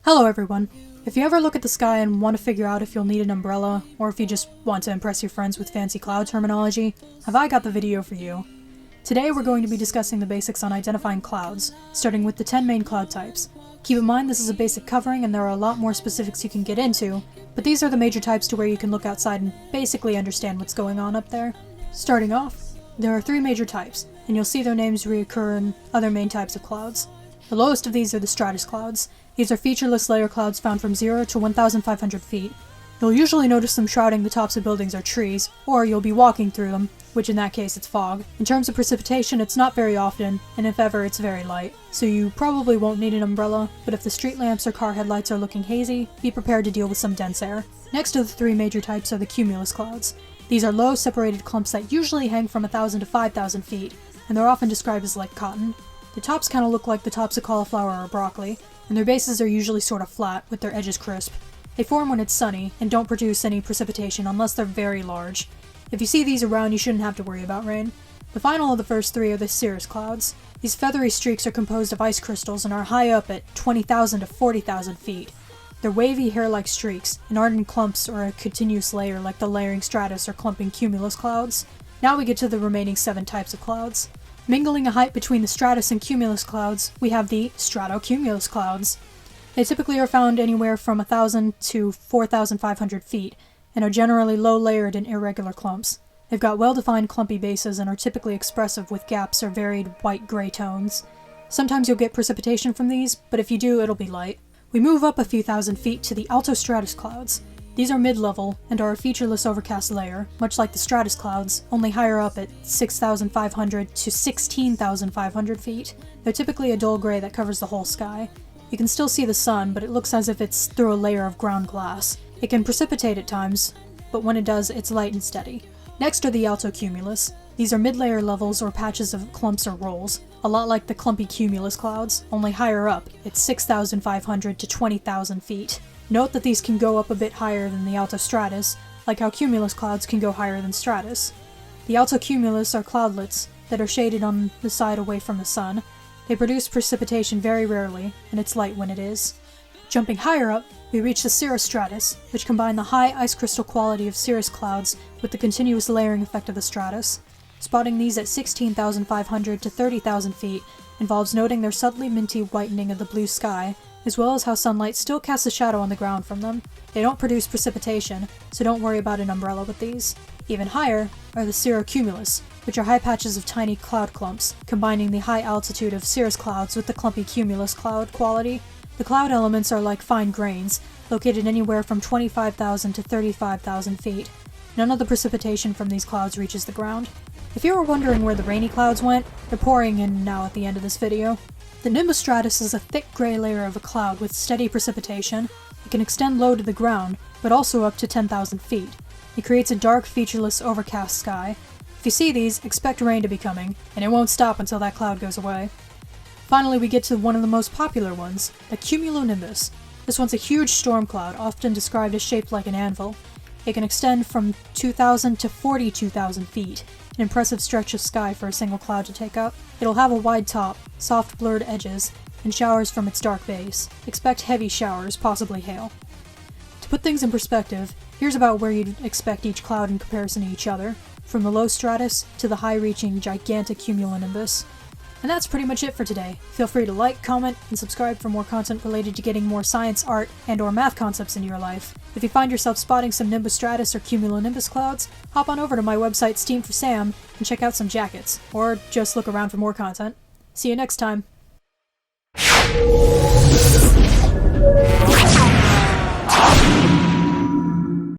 Hello everyone. If you ever look at the sky and want to figure out if you'll need an umbrella, or if you just want to impress your friends with fancy cloud terminology, have I got the video for you. Today we're going to be discussing the basics on identifying clouds, starting with the 10 main cloud types. Keep in mind this is a basic covering and there are a lot more specifics you can get into, but these are the major types to where you can look outside and basically understand what's going on up there. Starting off, there are 3 major types, and you'll see their names reoccur in other main types of clouds. The lowest of these are the Stratus Clouds. These are featureless layer clouds found from 0 to 1,500 feet. You'll usually notice them shrouding the tops of buildings or trees, or you'll be walking through them, which in that case it's fog. In terms of precipitation, it's not very often, and if ever, it's very light. So you probably won't need an umbrella, but if the street lamps or car headlights are looking hazy, be prepared to deal with some dense air. Next of the 3 major types are the cumulus clouds. These are low, separated clumps that usually hang from 1,000 to 5,000 feet, and they're often described as like cotton. The tops kind of look like the tops of cauliflower or broccoli, and their bases are usually sort of flat, with their edges crisp. They form when it's sunny, and don't produce any precipitation unless they're very large. If you see these around, you shouldn't have to worry about rain. The final of the first 3 are the cirrus clouds. These feathery streaks are composed of ice crystals and are high up at 20,000 to 40,000 feet. They're wavy hair-like streaks, and aren't in clumps or a continuous layer like the layering stratus or clumping cumulus clouds. Now we get to the remaining 7 types of clouds. Mingling a height between the stratus and cumulus clouds, we have the Stratocumulus clouds. They typically are found anywhere from 1,000 to 4,500 feet, and are generally low-layered and irregular clumps. They've got well-defined clumpy bases and are typically expressive with gaps or varied white-gray tones. Sometimes you'll get precipitation from these, but if you do, it'll be light. We move up a few thousand feet to the Altostratus Clouds. These are mid-level, and are a featureless overcast layer, much like the Stratus Clouds, only higher up at 6,500 to 16,500 feet. They're typically a dull gray that covers the whole sky. You can still see the sun, but it looks as if it's through a layer of ground glass. It can precipitate at times, but when it does, it's light and steady. Next are the Altocumulus. These are mid-layer levels or patches of clumps or rolls, a lot like the clumpy cumulus clouds, only higher up at 6,500 to 20,000 feet. Note that these can go up a bit higher than the Altostratus, like how cumulus clouds can go higher than stratus. The Altocumulus are cloudlets that are shaded on the side away from the sun. They produce precipitation very rarely, and it's light when it is. Jumping higher up, we reach the Cirrostratus, which combine the high ice crystal quality of cirrus clouds with the continuous layering effect of the stratus. Spotting these at 16,500 to 30,000 feet involves noting their subtly minty whitening of the blue sky, as well as how sunlight still casts a shadow on the ground from them. They don't produce precipitation, so don't worry about an umbrella with these. Even higher are the Cirrocumulus, which are high patches of tiny cloud clumps, combining the high altitude of cirrus clouds with the clumpy cumulus cloud quality. The cloud elements are like fine grains, located anywhere from 25,000 to 35,000 feet. None of the precipitation from these clouds reaches the ground. If you were wondering where the rainy clouds went, they're pouring in now at the end of this video. The Nimbostratus is a thick gray layer of a cloud with steady precipitation. It can extend low to the ground, but also up to 10,000 feet. It creates a dark, featureless, overcast sky. If you see these, expect rain to be coming, and it won't stop until that cloud goes away. Finally, we get to one of the most popular ones, the cumulonimbus. This one's a huge storm cloud, often described as shaped like an anvil. It can extend from 2,000 to 42,000 feet, an impressive stretch of sky for a single cloud to take up. It'll have a wide top, soft blurred edges, and showers from its dark base. Expect heavy showers, possibly hail. To put things in perspective, here's about where you'd expect each cloud in comparison to each other, from the low stratus to the high-reaching gigantic cumulonimbus. And that's pretty much it for today. Feel free to like, comment, and subscribe for more content related to getting more science, art, and/or math concepts into your life. If you find yourself spotting some Nimbostratus or cumulonimbus clouds, hop on over to my website Steam for Sam and check out some jackets, or just look around for more content. See you next time!